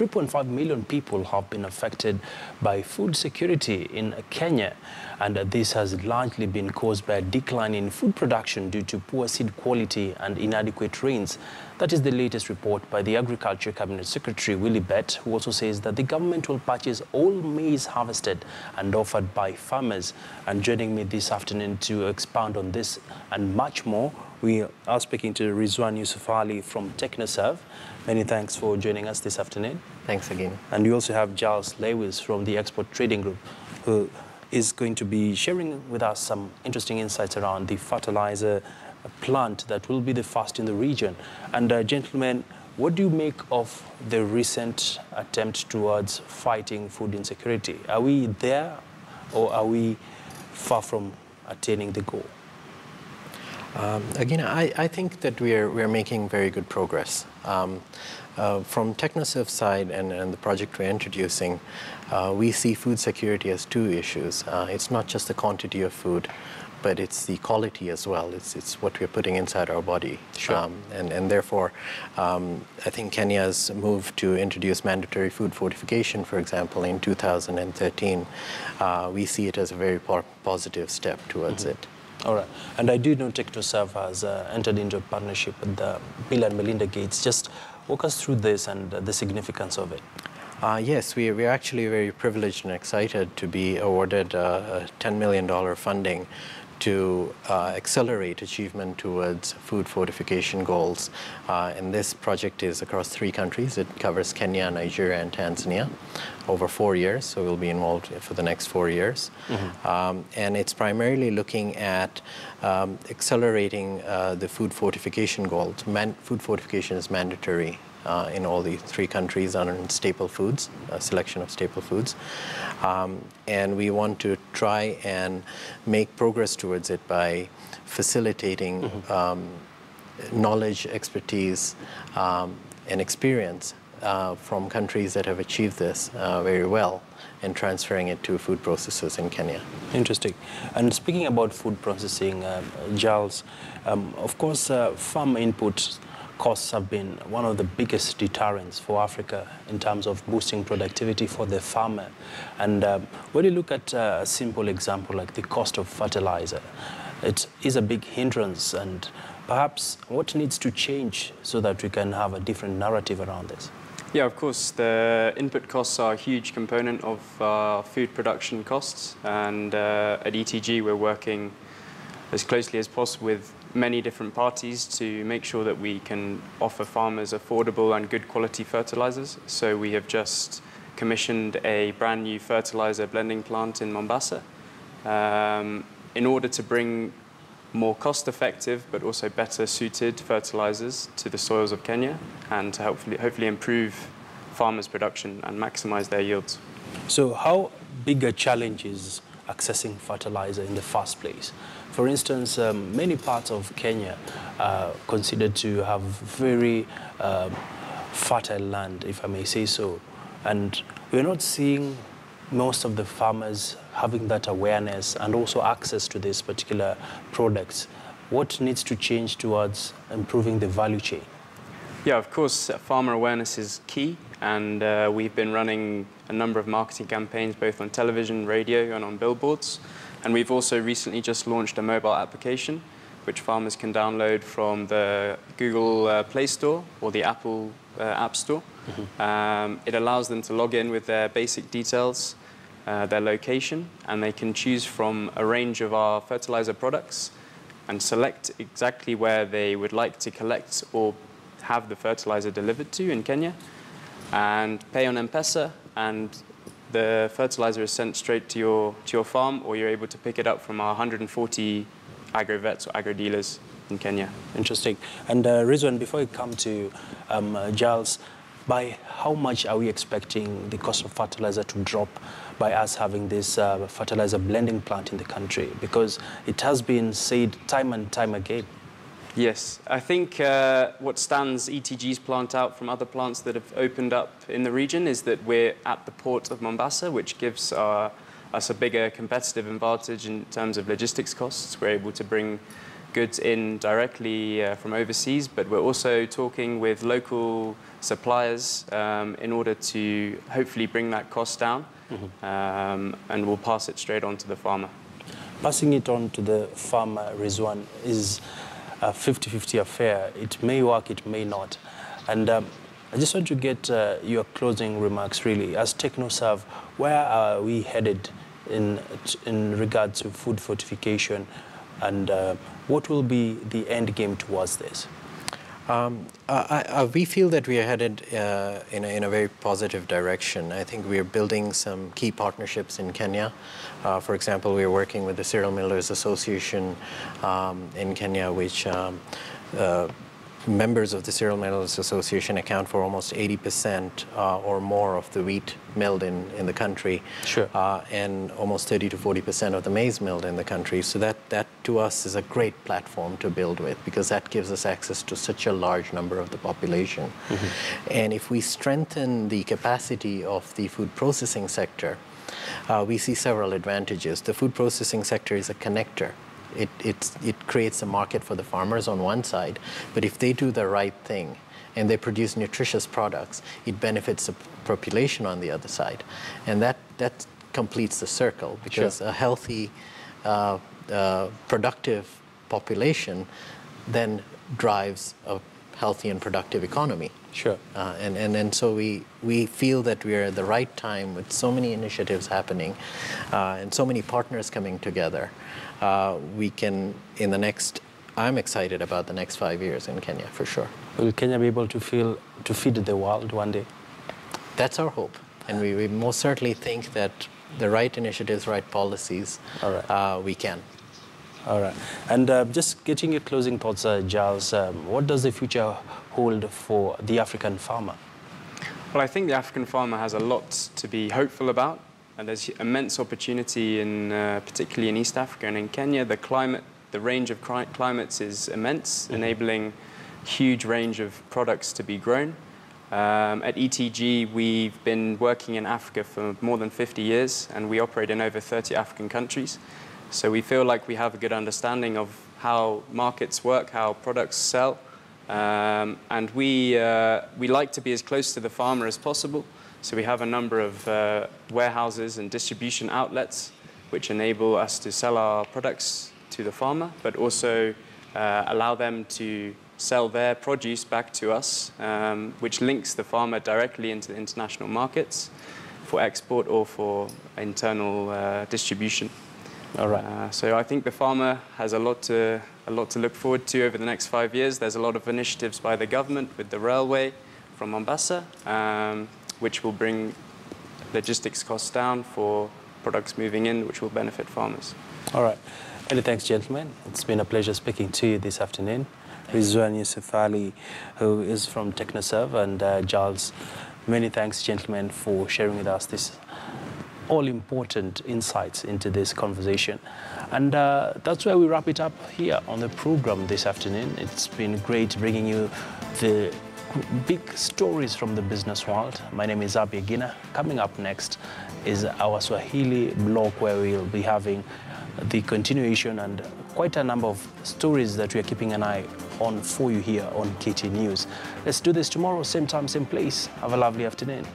3.5 million people have been affected by food security in Kenya, and this has largely been caused by a decline in food production due to poor seed quality and inadequate rains. That is the latest report by the Agriculture Cabinet Secretary, Willie Bett, who also says that the government will purchase all maize harvested and offered by farmers. And joining me this afternoon to expound on this and much more, we are speaking to Rizwan Yusuf Ali from TechnoServe. Many thanks for joining us this afternoon. Thanks again. And we also have Giles Lewis from the Export Trading Group, who is going to be sharing with us some interesting insights around the fertilizer plant that will be the first in the region. And gentlemen, what do you make of the recent attempt towards fighting food insecurity? Are we there, or are we far from attaining the goal? Again, I think that we're making very good progress. From TechnoServe's side and the project we're introducing, we see food security as two issues. It's not just the quantity of food, but it's the quality as well. It's what we're putting inside our body. Sure. And therefore, I think Kenya's move to introduce mandatory food fortification, for example, in 2013, we see it as a very positive step towards it. All right. And I do know TechnoServe has entered into a partnership with the Bill and Melinda Gates. Just walk us through this and the significance of it. Yes, we're actually very privileged and excited to be awarded $10 million funding to accelerate achievement towards food fortification goals. And this project is across 3 countries. It covers Kenya, Nigeria, and Tanzania over 4 years, so we'll be involved for the next 4 years. And it's primarily looking at accelerating the food fortification goals. Food fortification is mandatory in all the 3 countries on staple foods, a selection of staple foods. And we want to try and make progress towards it by facilitating knowledge, expertise, and experience from countries that have achieved this very well and transferring it to food processors in Kenya. Interesting. And speaking about food processing, Giles, of course, farm input costs have been one of the biggest deterrents for Africa in terms of boosting productivity for the farmer. And when you look at a simple example like the cost of fertilizer, it is a big hindrance. And perhaps what needs to change so that we can have a different narrative around this? Yeah, of course, the input costs are a huge component of food production costs. And at ETG, we're working as closely as possible with many different parties to make sure that we can offer farmers affordable and good quality fertilizers. So we have just commissioned a brand new fertilizer blending plant in Mombasa in order to bring more cost-effective but also better suited fertilizers to the soils of Kenya and to hopefully improve farmers' production and maximize their yields. So how big a challenge is accessing fertilizer in the first place? For instance, many parts of Kenya are considered to have very fertile land, if I may say so. And we're not seeing most of the farmers having that awareness and also access to these particular products. What needs to change towards improving the value chain? Yeah, of course, farmer awareness is key. And we've been running a number of marketing campaigns, both on television, radio, and on billboards. And we've also recently just launched a mobile application, which farmers can download from the Google Play Store or the Apple App Store. It allows them to log in with their basic details, their location, and they can choose from a range of our fertilizer products and select exactly where they would like to collect or have the fertilizer delivered to in Kenya, and pay on M-Pesa, and the fertilizer is sent straight to your farm, or you're able to pick it up from our 140 agro-vets or agro-dealers in Kenya. Interesting. And Rizwan, before we come to Giles, by how much are we expecting the cost of fertilizer to drop by us having this fertilizer blending plant in the country? Because it has been said time and time again. Yes, I think what stands ETG's plant out from other plants that have opened up in the region is that we're at the port of Mombasa, which gives us a bigger competitive advantage in terms of logistics costs. We're able to bring goods in directly from overseas, but we're also talking with local suppliers in order to hopefully bring that cost down, and we'll pass it straight on to the farmer. Passing it on to the farmer, Rizwan, is a 50-50 affair. It may work, it may not. And I just want to get your closing remarks, really. As TechnoServe, where are we headed in regard to food fortification, and what will be the end game towards this? We feel that we are headed in a very positive direction. I think we are building some key partnerships in Kenya. For example, we are working with the Cereal Millers Association in Kenya, which members of the Cereal Millers Association account for almost 80% or more of the wheat milled in the country. Sure. And almost 30 to 40% of the maize milled in the country. So that to us is a great platform to build with, because that gives us access to such a large number of the population. And if we strengthen the capacity of the food processing sector, we see several advantages. The food processing sector is a connector. It creates a market for the farmers on one side, but if they do the right thing and they produce nutritious products, it benefits the population on the other side. And that completes the circle, because a healthy, productive population then drives a healthy and productive economy. Sure. And so we feel that we are at the right time with so many initiatives happening and so many partners coming together. We can, I'm excited about the next 5 years in Kenya, for sure. Will Kenya be able to feed the world one day? That's our hope. And we most certainly think that the right initiatives, right policies, we can. All right. And just getting your closing thoughts, Giles, what does the future hold for the African farmer? Well, I think the African farmer has a lot to be hopeful about. And there's immense opportunity, particularly in East Africa and in Kenya. The range of climates is immense, enabling huge range of products to be grown. At ETG, we've been working in Africa for more than 50 years, and we operate in over 30 African countries. So we feel like we have a good understanding of how markets work, how products sell, and we like to be as close to the farmer as possible. So we have a number of warehouses and distribution outlets which enable us to sell our products to the farmer, but also allow them to sell their produce back to us, which links the farmer directly into the international markets for export or for internal distribution. All right. So I think the farmer has a lot to look forward to over the next 5 years. There's a lot of initiatives by the government with the railway from Mombasa, which will bring logistics costs down for products moving in, which will benefit farmers. All right. Many thanks, gentlemen. It's been a pleasure speaking to you this afternoon. Rizwan Yusuf Ali, who is from TechnoServe, and Giles, many thanks, gentlemen, for sharing with us this all-important insights into this conversation. And that's where we wrap it up here on the program this afternoon. It's been great bringing you the big stories from the business world. My name is Abi Agina. Coming up next is our Swahili blog, where we'll be having the continuation and quite a number of stories that we are keeping an eye on for you here on KT News. Let's do this tomorrow, same time, same place. Have a lovely afternoon.